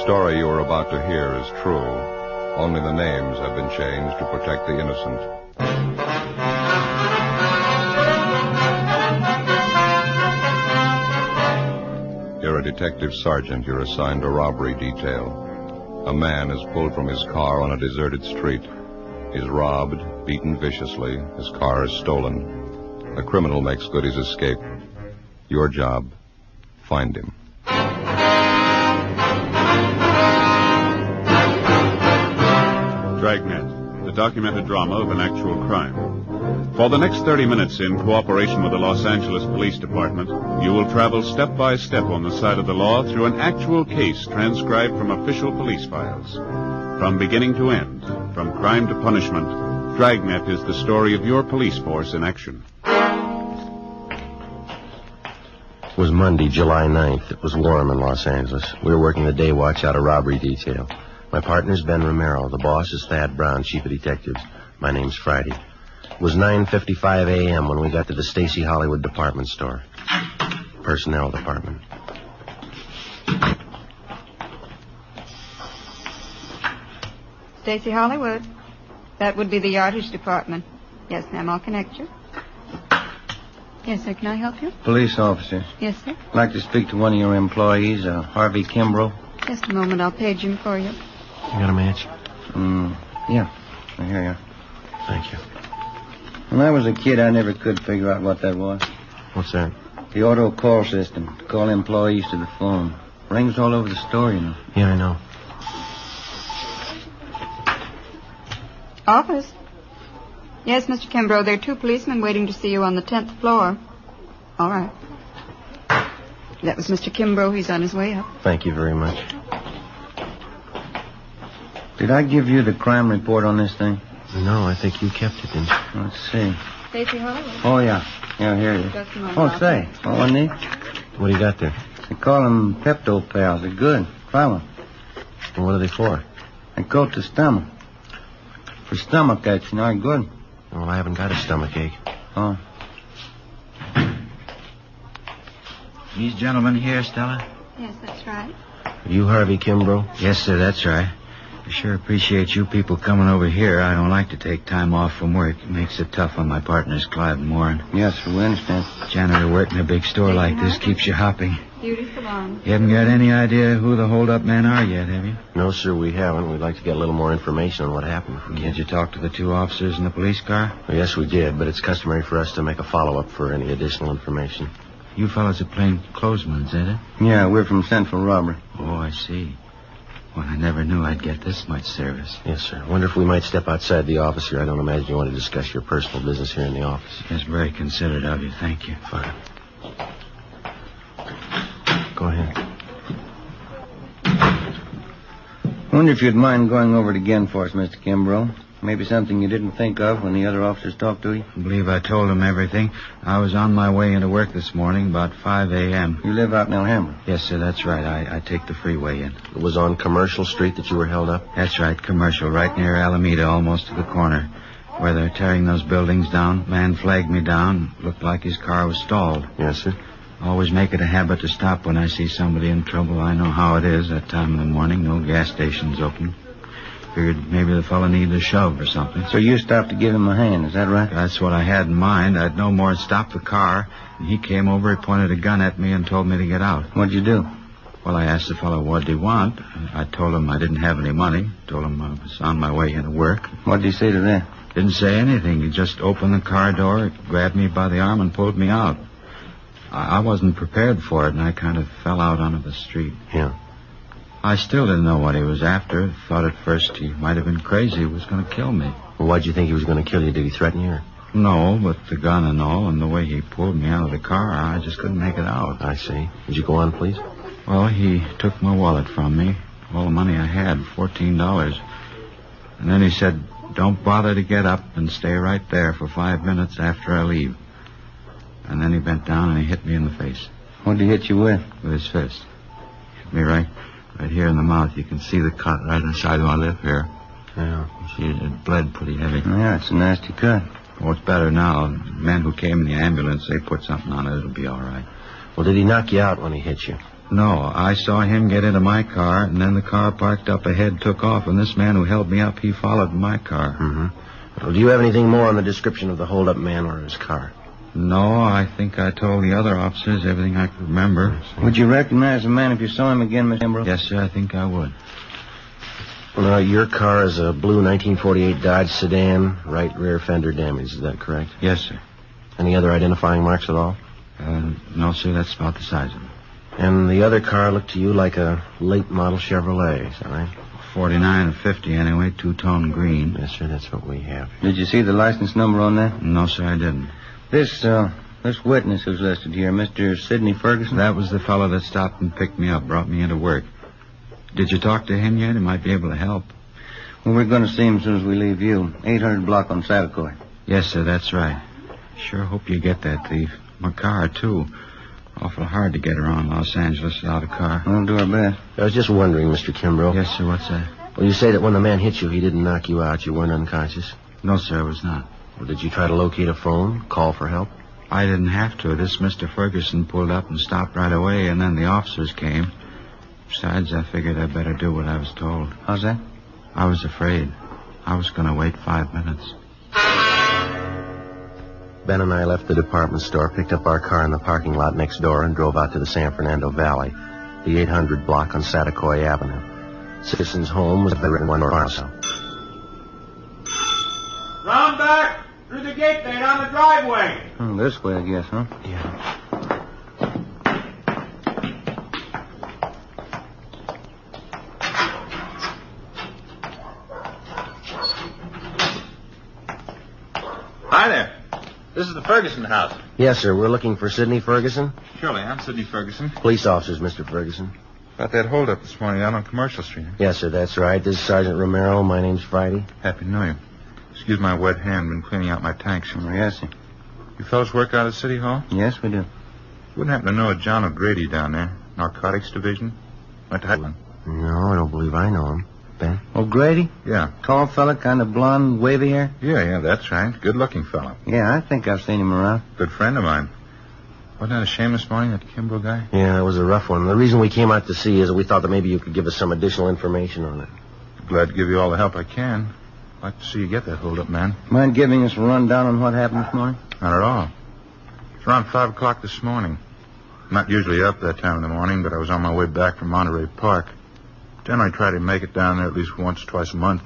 story you are about to hear is true. Only the names have been changed to protect the innocent. You're a detective sergeant. You're assigned a robbery detail. A man is pulled from his car on a deserted street. He's robbed, beaten viciously. His car is stolen. The criminal makes good his escape. Your job, find him. Dragnet, the documented drama of an actual crime. For the next 30 minutes, in cooperation with the Los Angeles Police Department, you will travel step by step on the side of the law through an actual case transcribed from official police files. From beginning to end, from crime to punishment, Dragnet is the story of your police force in action. It was Monday, July 9th. It was warm in Los Angeles. We were working the day watch out of robbery detail. My partner's Ben Romero. The boss is Thad Brown, chief of detectives. My name's Friday. It was 9:55 a.m. when we got to the Stacy Hollywood department store. Personnel department. Stacy Hollywood. That would be the yardage department. Yes, ma'am, I'll connect you. Yes, sir, can I help you? Police officer. Yes, sir. I'd like to speak to one of your employees, Harvey Kimbrough. Just a moment, I'll page him for you. You got a match? Yeah. Here you are. Thank you. When I was a kid, I never could figure out what that was. What's that? The auto call system. To call employees to the phone. Rings all over the store, you know. Yeah, I know. Office? Yes, Mr. Kimbrough, there are 2 policemen waiting to see you on the 10th floor. All right. That was Mr. Kimbrough. He's on his way up. Thank you very much. Did I give you the crime report on this thing? No, I think you kept it, didn't you? Let's see. Stacy Hollywood. Oh, yeah. Yeah, here it is. Just a moment. Oh, say. Oh, wasn't he? What do you got there? They call them Pepto Pals. They're good. Try one. Well, what are they for? They coat the stomach. For stomach aches, you know, they're good. Well, I haven't got a stomachache. Oh. These gentlemen here, Stella? Yes, that's right. Are you Harvey Kimbrough? Yes, sir, that's right. I sure appreciate you people coming over here. I don't like to take time off from work. It makes it tough on my partners, Clive and Warren. Yes, sir, we understand. Janitor work in a big store like this keeps you hopping. Beautiful on. You haven't got any idea who the hold-up men are yet, have you? No, sir, we haven't. We'd like to get a little more information on what happened. If we can. Did you talk to the 2 officers in the police car? Well, yes, we did, but it's customary for us to make a follow-up for any additional information. You fellas are plain clothesmen, is it? Yeah, we're from Central Robbery. Oh, I see. Well, I never knew I'd get this much service. Yes, sir. Wonder if we might step outside the office here. I don't imagine you want to discuss your personal business here in the office. That's very considerate of you. Thank you. Fine. Go ahead. Wonder if you'd mind going over it again for us, Mr. Kimbrough. Maybe something you didn't think of when the other officers talked to you. I believe I told them everything. I was on my way into work this morning about 5 a.m. You live out in Alhambra? Yes, sir, that's right. I take the freeway in. It was on Commercial Street that you were held up? That's right, Commercial, right near Alameda, almost to the corner. Where they're tearing those buildings down. Man flagged me down. Looked like his car was stalled. Yes, sir. Always make it a habit to stop when I see somebody in trouble. I know how it is that time of the morning. No gas stations open. Figured maybe the fellow needed a shove or something. So you stopped to give him a hand, is that right? That's what I had in mind. I'd no more stop the car. And he came over, he pointed a gun at me and told me to get out. What'd you do? Well, I asked the fellow what did he want. I told him I didn't have any money. Told him I was on my way into work. What'd he say to that? Didn't say anything. He just opened the car door, grabbed me by the arm, and pulled me out. I wasn't prepared for it, and I kind of fell out onto the street. Yeah. I still didn't know what he was after. Thought at first he might have been crazy. He was going to kill me. Well, why'd you think he was going to kill you? Did he threaten you? Or? No, but the gun and all, and the way he pulled me out of the car, I just couldn't make it out. I see. Would you go on, please? Well, he took my wallet from me. All the money I had, $14. And then he said, don't bother to get up and stay right there for 5 minutes after I leave. And then he bent down and he hit me in the face. What'd he hit you with? With his fist. Hit me right here in the mouth. You can see the cut right inside my lip here. Yeah. See, it bled pretty heavy. Yeah, it's a nasty cut. Oh, it's better now. The men who came in the ambulance, they put something on it. It'll be all right. Well, did he knock you out when he hit you? No, I saw him get into my car, and then the car parked up ahead took off, and this man who held me up, he followed my car. Mm-hmm. Well, do you have anything more on the description of the hold-up man or his car? No, I think I told the other officers everything I could remember. Would you recognize the man if you saw him again, Mr. Kimbrough? Yes, sir, I think I would. Well, your car is a blue 1948 Dodge sedan, right rear fender damage. Is that correct? Yes, sir. Any other identifying marks at all? No, sir, that's about the size of it. And the other car looked to you like a late model Chevrolet, is that right? 49 or 50 anyway, two-tone green. Yes, sir, that's what we have. Did you see the license number on that? No, sir, I didn't. This witness who's listed here, Mr. Sidney Ferguson? That was the fellow that stopped and picked me up, brought me into work. Did you talk to him yet? He might be able to help. Well, we're going to see him as soon as we leave you. 800 block on Satakoy. Yes, sir, that's right. Sure hope you get that thief. My car, too. Awful hard to get around Los Angeles without a car. We'll do our best. I was just wondering, Mr. Kimbrough. Yes, sir, what's that? Well, you say that when the man hit you, he didn't knock you out. You weren't unconscious. No, sir, I was not. Well, did you try to locate a phone, call for help? I didn't have to. This Mr. Ferguson pulled up and stopped right away, and then the officers came. Besides, I figured I'd better do what I was told. How's that? I was afraid. I was going to wait 5 minutes. Ben and I left the department store, picked up our car in the parking lot next door, and drove out to the San Fernando Valley, the 800 block on Satakoy Avenue. Citizen's home was the one farmhouse. Round back! Through the gate there, down the driveway. This way, I guess, huh? Yeah. Hi there. This is the Ferguson house. Yes, sir. We're looking for Sidney Ferguson. Surely, I'm Sidney Ferguson. Police officers, Mr. Ferguson. About that holdup this morning out on Commercial Street. Yes, sir, that's right. This is Sergeant Romero. My name's Friday. Happy to know you. Excuse my wet hand. Been cleaning out my tanks. Yes, sir. You fellas work out at City Hall? Yes, we do. Wouldn't happen to know a John O'Grady down there. Narcotics Division? Went to Highland. No, I don't believe I know him. Ben? O'Grady? Yeah. Tall fella, kind of blonde, wavy hair? Yeah, that's right. Good-looking fellow. Yeah, I think I've seen him around. Good friend of mine. Wasn't that a shame this morning, that Kimbrough guy? Yeah, it was a rough one. The reason we came out to see is that we thought that maybe you could give us some additional information on it. Glad to give you all the help I can. I'd like to see you get that holdup, man. Mind giving us a rundown on what happened this morning? Not at all. It's around 5 o'clock this morning. I'm not usually up that time in the morning, but I was on my way back from Monterey Park. Generally try to make it down there at least once or twice a month.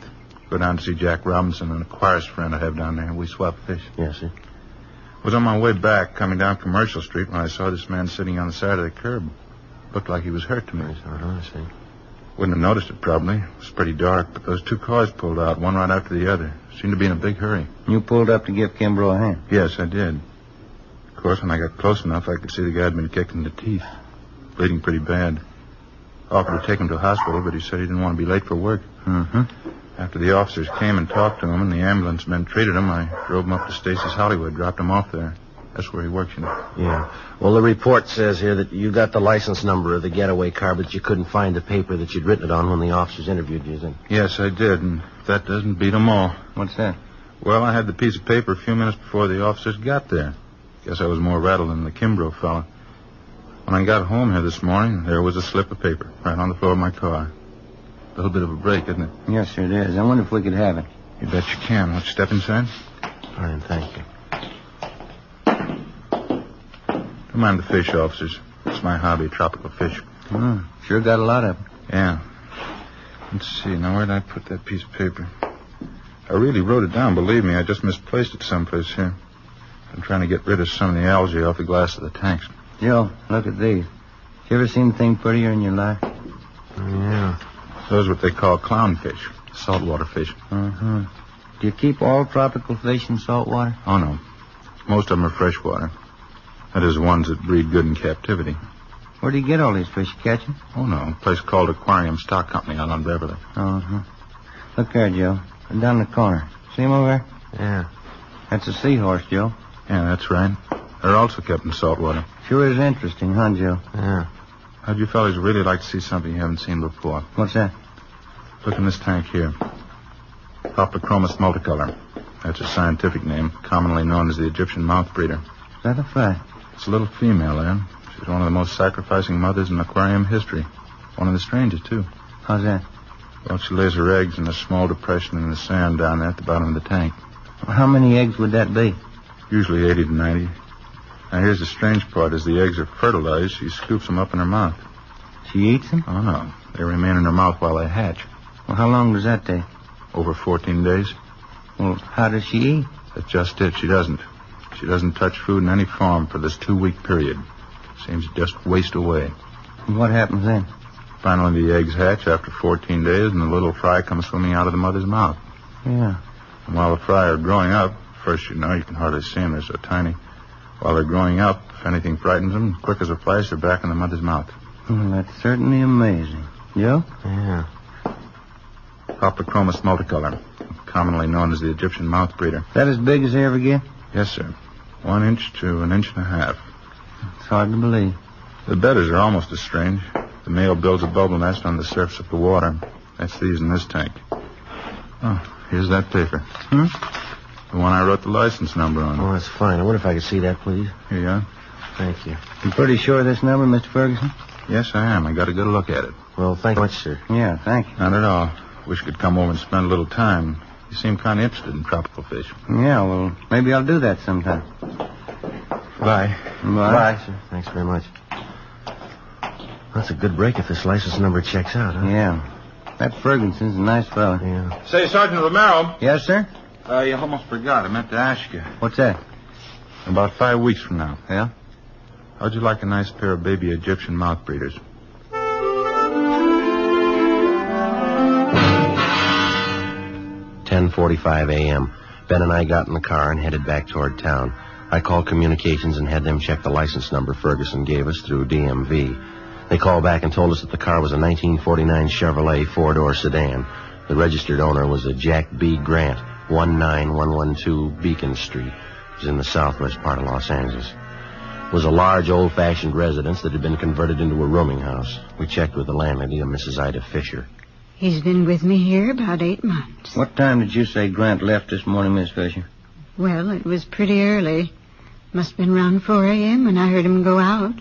Go down to see Jack Robinson, an Aquarius friend I have down there. We swap fish. Yes, sir. I was on my way back, coming down Commercial Street, when I saw this man sitting on the side of the curb. Looked like he was hurt to me. I see. Wouldn't have noticed it, probably. It was pretty dark, but those two cars pulled out, one right after the other. Seemed to be in a big hurry. You pulled up to give Kimbrough a hand? Yes, I did. Of course, when I got close enough, I could see the guy had been kicked in the teeth. Bleeding pretty bad. Offered to take him to the hospital, but he said he didn't want to be late for work. Mm-hmm. After the officers came and talked to him and the ambulance men treated him, I drove him up to Stacy's Hollywood, dropped him off there. That's where he works, you know. Yeah. Well, the report says here that you got the license number of the getaway car, but you couldn't find the paper that you'd written it on when the officers interviewed you, then? Yes, I did, and that doesn't beat them all. What's that? Well, I had the piece of paper a few minutes before the officers got there. Guess I was more rattled than the Kimbrough fella. When I got home here this morning, there was a slip of paper right on the floor of my car. A little bit of a break, isn't it? Yes, sir, it is. I wonder if we could have it. You bet you can. Want to step inside? Fine, thank you. Don't mind the fish, officers. It's my hobby, tropical fish. Sure got a lot of them. Yeah. Let's see. Now, where did I put that piece of paper? I really wrote it down, believe me. I just misplaced it someplace here. I'm trying to get rid of some of the algae off the glass of the tanks. Joe, look at these. You ever seen anything prettier in your life? Yeah. Those are what they call clownfish, saltwater fish. Mm-hmm. Do you keep all tropical fish in salt water? Oh, no. Most of them are freshwater. That is, ones that breed good in captivity. Where do you get all these fish? You catch them? Oh, no. A place called Aquarium Stock Company out on Beverly. Uh-huh. Look there, Joe. Down the corner. See him over there? Yeah. That's a seahorse, Joe. Yeah, that's right. They're also kept in salt water. Sure is interesting, huh, Joe? Yeah. How'd you fellas really like to see something you haven't seen before? What's that? Look in this tank here. Hoplochromos multicolor. That's a scientific name, commonly known as the Egyptian mouth breeder. Is that a fact? It's a little female there. She's one of the most sacrificing mothers in aquarium history. One of the strangest, too. How's that? Well, she lays her eggs in a small depression in the sand down there at the bottom of the tank. How many eggs would that be? Usually 80 to 90. Now, here's the strange part. As the eggs are fertilized, she scoops them up in her mouth. She eats them? Oh, no. They remain in her mouth while they hatch. Well, how long does that take? Over 14 days. Well, how does she eat? That's just it. She doesn't. She doesn't touch food in any form for this 2-week period. Seems to just waste away. What happens then? Finally, the eggs hatch after 14 days, and the little fry comes swimming out of the mother's mouth. Yeah. And while the fry are growing up, first, you can hardly see them. They're so tiny. While they're growing up, if anything frightens them, quick as a flash, they're back in the mother's mouth. Well, that's certainly amazing. Joe? Yeah. Optochromis multicolor, commonly known as the Egyptian mouth breeder. That as big as they ever get? Yes, sir. 1 inch to 1.5 inches. It's hard to believe. The bedders are almost as strange. The male builds a bubble nest on the surface of the water. That's these in this tank. Oh, here's that paper. The one I wrote the license number on. Oh, that's fine. I wonder if I could see that, please. Here you are. Thank you. You pretty sure of this number, Mr. Ferguson? Yes, I am. I got a good look at it. Well, thank you much, sir. Yeah, thank you. Not at all. Wish you could come over and spend a little time. You seem kind of interested in tropical fish. Yeah, well, maybe I'll do that sometime. Bye. Bye. Sir. Thanks very much. That's a good break if this license number checks out, huh? Yeah. That Ferguson's a nice fella. Yeah. Say, Sergeant Romero. Yes, sir? You almost forgot. I meant to ask you. What's that? About 5 weeks from now. Yeah? How'd you like a nice pair of baby Egyptian mouth breeders? "10:45 a.m. Ben and I got in the car and headed back toward town. I called communications and had them check the license number Ferguson gave us through DMV. They called back and told us that the car was a 1949 Chevrolet 4-door sedan. The registered owner was a Jack B. Grant, 19112 Beacon Street. It was in the southwest part of Los Angeles. It was a large, old-fashioned residence that had been converted into a rooming house. We checked with the landlady, a Mrs. Ida Fisher. He's been with me here about 8 months. What time did you say Grant left this morning, Miss Fisher? Well, it was pretty early. Must have been around 4 a.m. when I heard him go out.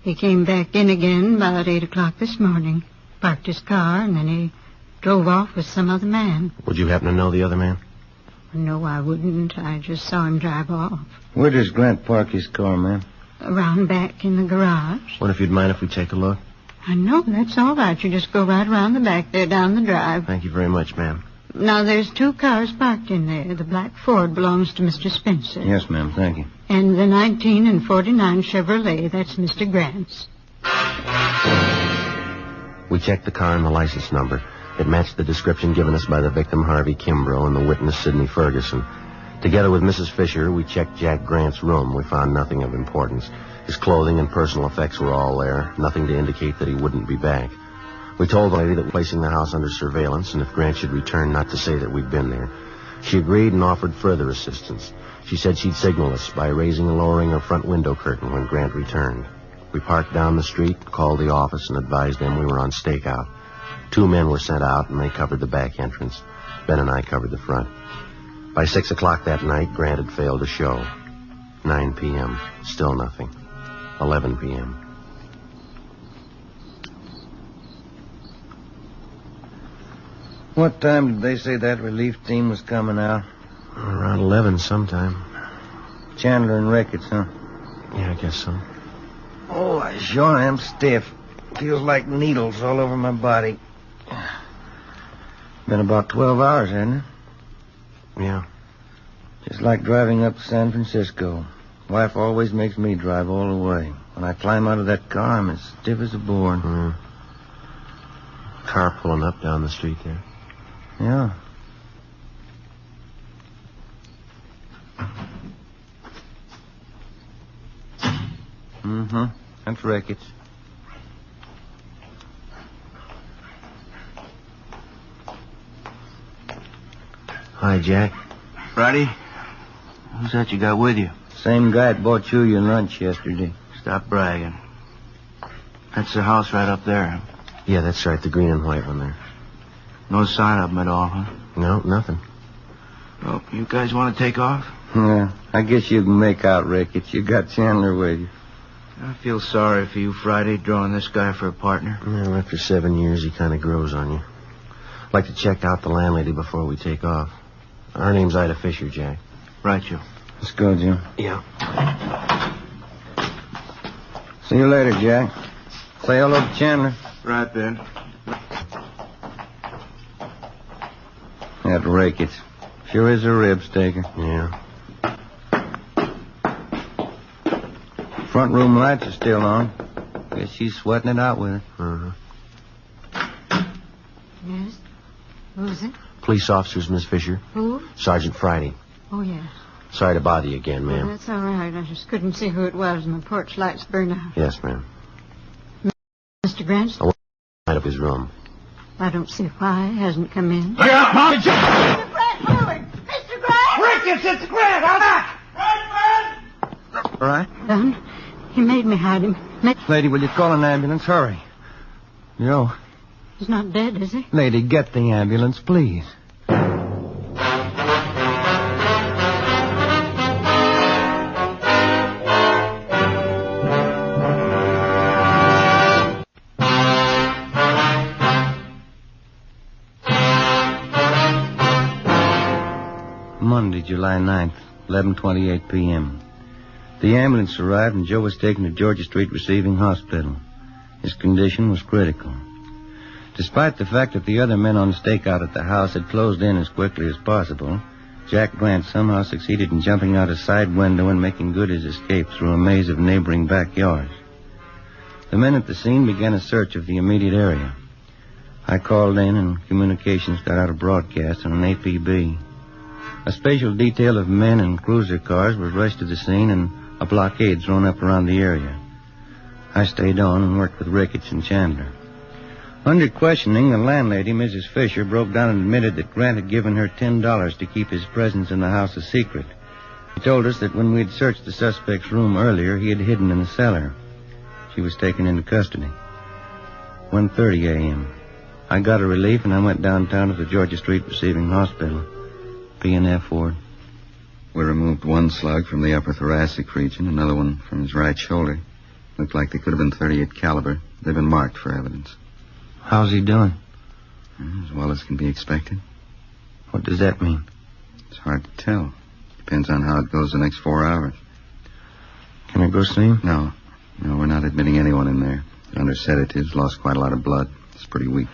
He came back in again about 8 o'clock this morning. Parked his car, and then he drove off with some other man. Would you happen to know the other man? No, I wouldn't. I just saw him drive off. Where does Grant park his car, ma'am? Around back in the garage. What if you'd mind if we take a look? I know, that's all right. You just go right around the back there down the drive. Thank you very much, ma'am. Now, there's 2 cars parked in there. The black Ford belongs to Mr. Spencer. Yes, ma'am, thank you. And the 19 and 49 Chevrolet, that's Mr. Grant's. We checked the car and the license number. It matched the description given us by the victim, Harvey Kimbrough, and the witness, Sidney Ferguson. Together with Mrs. Fisher, we checked Jack Grant's room. We found nothing of importance. His clothing and personal effects were all there, nothing to indicate that he wouldn't be back. We told the lady that we're placing the house under surveillance, and if Grant should return, not to say that we'd been there. She agreed and offered further assistance. She said she'd signal us by raising and lowering her front window curtain when Grant returned. We parked down the street, called the office, and advised them we were on stakeout. 2 men were sent out, and they covered the back entrance. Ben and I covered the front. By 6 o'clock that night, Grant had failed to show. 9 p.m., still nothing. 11 p.m. What time did they say that relief team was coming out? Around 11 sometime. Chandler and Ricketts, huh? Yeah, I guess so. Oh, I sure am stiff. Feels like needles all over my body. Been about 12 hours, hasn't it? Yeah. Just like driving up to San Francisco. Wife always makes me drive all the way. When I climb out of that car, I'm as stiff as a board. Car pulling up down the street there. Yeah. Mm-hmm. That's Ricketts. Hi, Jack. Friday? Who's that you got with you? Same guy that bought you your lunch yesterday. Stop bragging. That's the house right up there. Yeah, that's right, the green and white one there. No sign of them at all, huh? No, nothing. Well, you guys want to take off? Yeah, I guess you can make out Ricketts. You got Chandler with you. I feel sorry for you, Friday, drawing this guy for a partner. Well, after 7 years, he kind of grows on you. I'd like to check out the landlady before we take off. Her name's Ida Fisher, Jack. Right, Joe. Let's go, Jim. Yeah. See you later, Jack. Say hello to Chandler. Right, Ben. That Ricketts. Sure is a rib staker. Yeah. Front room lights are still on. Guess she's sweating it out with it. Uh-huh. Yes? Who's it? Police officers, Miss Fisher. Who? Sergeant Friday. Oh, yes. Sorry to bother you again, Oh, ma'am. that's all right. I just couldn't see who it was, and the porch lights burned out. Yes, ma'am. Mr. Grant? I want to light up his room. I don't see why he hasn't come in. Look out, Mom! Mr. Grant, forward! Mr. Grant! Ricketts, it's Grant! Out back! All right? Done. He made me hide him. Lady, will you call an ambulance? Hurry. Joe. He's not dead, is he? Lady, get the ambulance, please. Monday, July 9th, 11:28 p.m. The ambulance arrived and Joe was taken to Georgia Street Receiving Hospital. His condition was critical. Despite the fact that the other men on stakeout at the house had closed in as quickly as possible, Jack Grant somehow succeeded in jumping out a side window and making good his escape through a maze of neighboring backyards. The men at the scene began a search of the immediate area. I called in and communications got out a broadcast on an APB. A special detail of men and cruiser cars was rushed to the scene and a blockade thrown up around the area. I stayed on and worked with Ricketts and Chandler. Under questioning, the landlady, Mrs. Fisher, broke down and admitted that Grant had given her $10 to keep his presence in the house a secret. He told us that when we had searched the suspect's room earlier, he had hidden in the cellar. She was taken into custody. 1:30 a.m. I got a relief and I went downtown to the Georgia Street Receiving Hospital. P&F ward. We removed one slug from the upper thoracic region, another one from his right shoulder. Looked like they could have been .38 caliber. They've been marked for evidence. How's he doing? As well as can be expected. What does that mean? It's hard to tell. Depends on how it goes the next 4 hours. Can I go see him? No, we're not admitting anyone in there. Under sedatives, lost quite a lot of blood. It's pretty weak.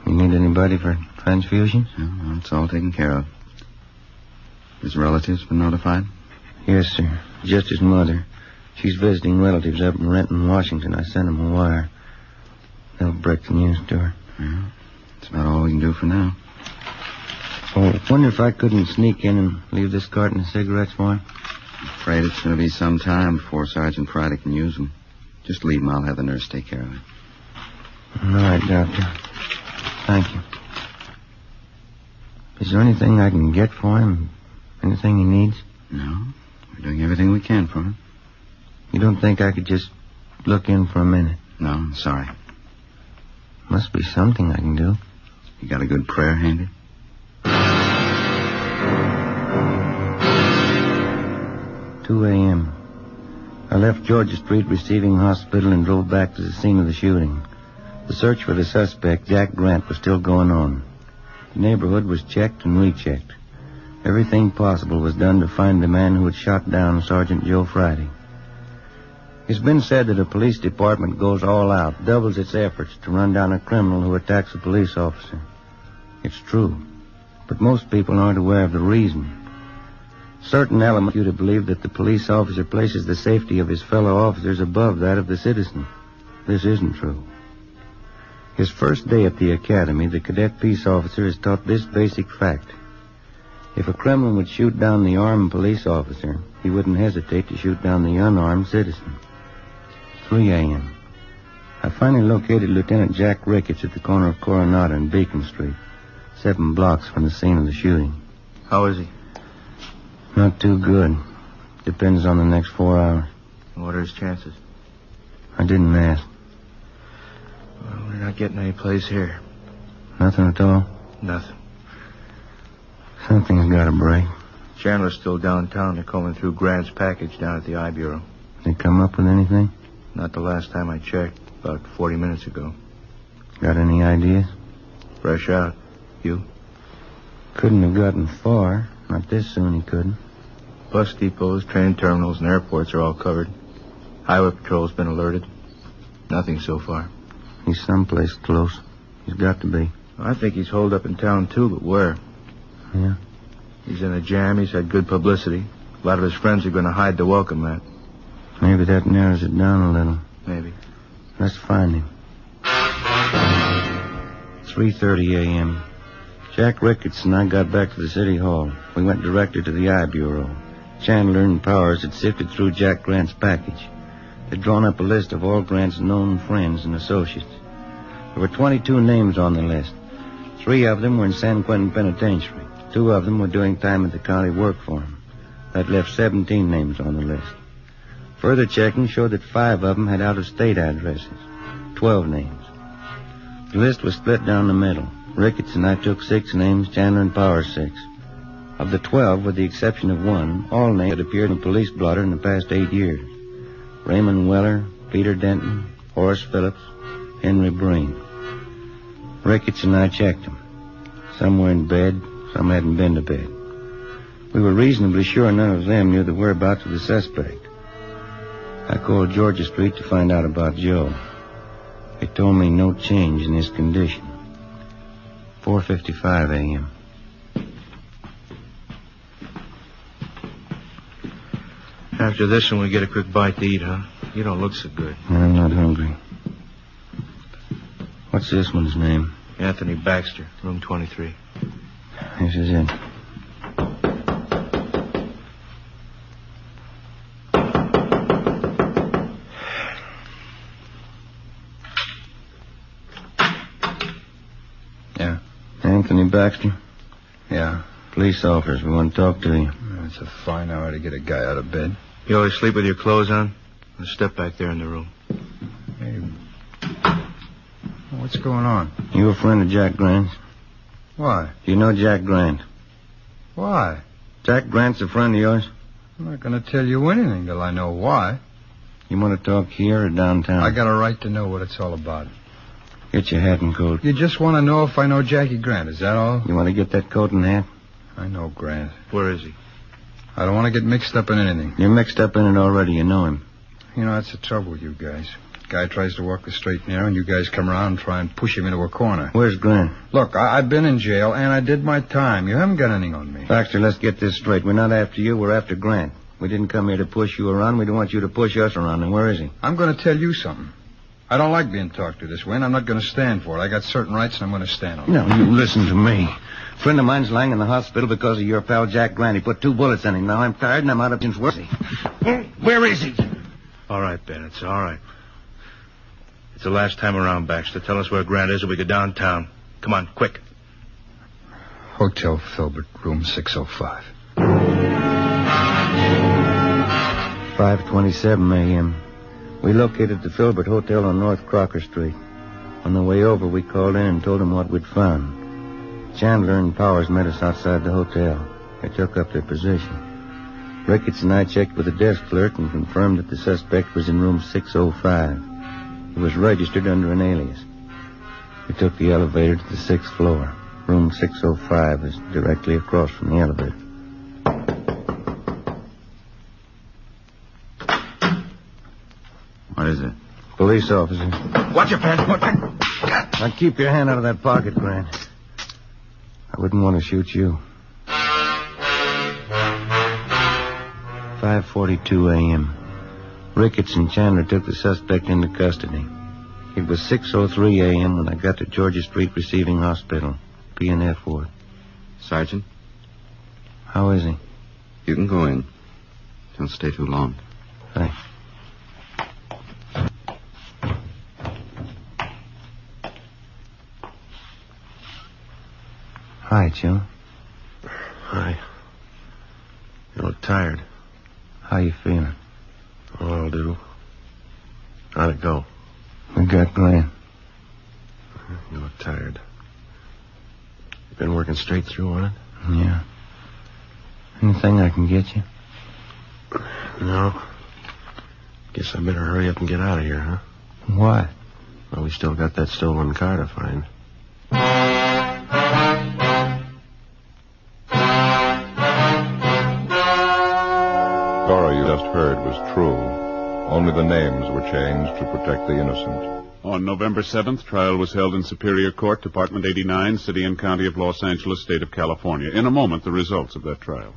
You need anybody for transfusions? No, it's all taken care of. His relatives been notified? Yes, sir. Just his mother. She's visiting relatives up in Renton, Washington. I sent them a wire. They'll break the news to her. Yeah, that's about all we can do for now. Oh, I wonder if I couldn't sneak in and leave this carton of cigarettes for him. I'm afraid it's going to be some time before Sergeant Friday can use them. Just leave them. I'll have the nurse take care of it. All right, Doctor. Thank you. Is there anything I can get for him? Anything he needs? No. We're doing everything we can for him. You don't think I could just look in for a minute? No, I'm sorry. Must be something I can do. You got a good prayer handy? 2 a.m. I left Georgia Street Receiving Hospital and drove back to the scene of the shooting. The search for the suspect, Jack Grant, was still going on. The neighborhood was checked and rechecked. Everything possible was done to find the man who had shot down Sergeant Joe Friday. It's been said that a police department goes all out, doubles its efforts to run down a criminal who attacks a police officer. It's true, but most people aren't aware of the reason. Certain elements you to believe that the police officer places the safety of his fellow officers above that of the citizen. This isn't true. His first day at the academy, the cadet peace officer is taught this basic fact. If a criminal would shoot down the armed police officer, he wouldn't hesitate to shoot down the unarmed citizen. 3 a.m. I finally located Lieutenant Jack Ricketts at the corner of Coronado and Beacon Street, 7 blocks from the scene of the shooting. How is he? Not too good. Depends on the next 4 hours. What are his chances? I didn't ask. Well, we're not getting any place here. Nothing at all? Nothing. Something's got to break. Chandler's still downtown. They're combing through Grant's package down at the I Bureau. They come up with anything? Not the last time I checked. About 40 minutes ago. Got any ideas? Fresh out. You? Couldn't have gotten far. Not this soon he couldn't. Bus depots, train terminals, and airports are all covered. Highway patrol's been alerted. Nothing so far. He's someplace close. He's got to be. I think he's holed up in town, too, but where? Yeah? He's in a jam. He's had good publicity. A lot of his friends are going to hide to welcome that. Maybe that narrows it down a little. Maybe. Let's find him. 3:30 a.m. Jack Ricketts and I got back to the city hall. We went directly to the I Bureau. Chandler and Powers had sifted through Jack Grant's package. They'd drawn up a list of all Grant's known friends and associates. There were 22 names on the list. 3 of them were in San Quentin Penitentiary. 2 of them were doing time at the county work for him. That left 17 names on the list. Further checking showed that 5 of them had out-of-state addresses. 12 names. The list was split down the middle. Ricketts and I took 6 names, Chandler and Powers 6. Of the 12, with the exception of 1, all names had appeared in a police blotter in the past 8 years. Raymond Weller, Peter Denton, Horace Phillips, Henry Breen. Ricketts and I checked them. Some were in bed, some hadn't been to bed. We were reasonably sure none of them knew the whereabouts of the suspect. I called Georgia Street to find out about Joe. They told me no change in his condition. 4:55 a.m. After this one, we get a quick bite to eat, huh? You don't look so good. I'm not hungry. What's this one's name? Anthony Baxter, room 23. This is it. Yeah. Anthony Baxter? Yeah. Police officers, we want to talk to you. It's a fine hour to get a guy out of bed. You always sleep with your clothes on? Let's step back there in the room. Hey. What's going on? You a friend of Jack Grant's? Why? You know Jack Grant? Why? Jack Grant's a friend of yours? I'm not going to tell you anything till I know why. You want to talk here or downtown? I got a right to know what it's all about. Get your hat and coat. You just want to know if I know Jackie Grant, is that all? You want to get that coat and hat? I know Grant. Where is he? I don't want to get mixed up in anything. You're mixed up in it already. You know him. You know, that's the trouble with you guys. Guy tries to walk the straight and narrow, and you guys come around and try and push him into a corner. Where's Grant? Look, I've been in jail, and I did my time. You haven't got anything on me. Baxter, let's get this straight. We're not after you. We're after Grant. We didn't come here to push you around. We don't want you to push us around. And where is he? I'm going to tell you something. I don't like being talked to this way, and I'm not going to stand for it. I got certain rights, and I'm going to stand on them. No, you listen to me. A friend of mine's lying in the hospital because of your pal Jack Grant. He put 2 bullets in him. Now I'm tired, and I'm out of his work. Where is he? All right, Ben, it's all right. It's the last time around, Baxter. Tell us where Grant is or we go downtown. Come on, quick. Hotel Filbert, room 605. 5:27 a.m. We located the Filbert Hotel on North Crocker Street. On the way over, we called in and told them what we'd found. Chandler and Powers met us outside the hotel. They took up their position. Ricketts and I checked with the desk clerk and confirmed that the suspect was in room 605. He was registered under an alias. We took the elevator to the 6th floor. Room 605 is directly across from the elevator. What is it? Police officer. Watch your pants. Now keep your hand out of that pocket, Grant. I wouldn't want to shoot you. 5:42 a.m. Ricketts and Chandler took the suspect into custody. It was 6:03 a.m. when I got to Georgia Street Receiving Hospital, P&F ward. Sergeant, How is he? you can go in. Don't stay too long. Thanks. Hi, Joe. Hi. You look tired. How you feeling? Oh, I'll do. How'd it go? We got Grant. You look tired. You been working straight through on it? Yeah. Anything I can get you? No. Guess I better hurry up and get out of here, huh? Why? Well, we still got that stolen car to find. Story you just heard was true. Only the names were changed to protect the innocent. On November 7th, trial was held in Superior Court, Department 89, City and County of Los Angeles, State of California. In a moment, the results of that trial.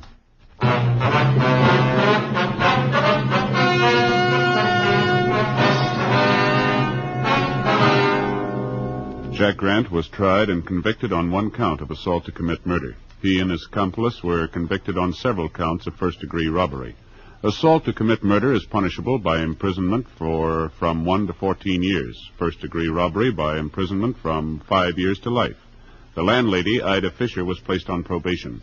Jack Grant was tried and convicted on one count of assault to commit murder. He and his accomplice were convicted on several counts of first-degree robbery. Assault to commit murder is punishable by imprisonment from 1 to 14 years. First-degree robbery by imprisonment from 5 years to life. The landlady, Ida Fisher, was placed on probation.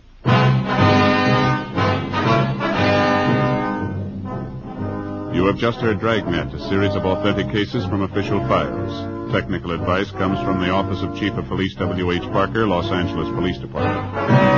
You have just heard Dragnet, a series of authentic cases from official files. Technical advice comes from the Office of Chief of Police W.H. Parker, Los Angeles Police Department.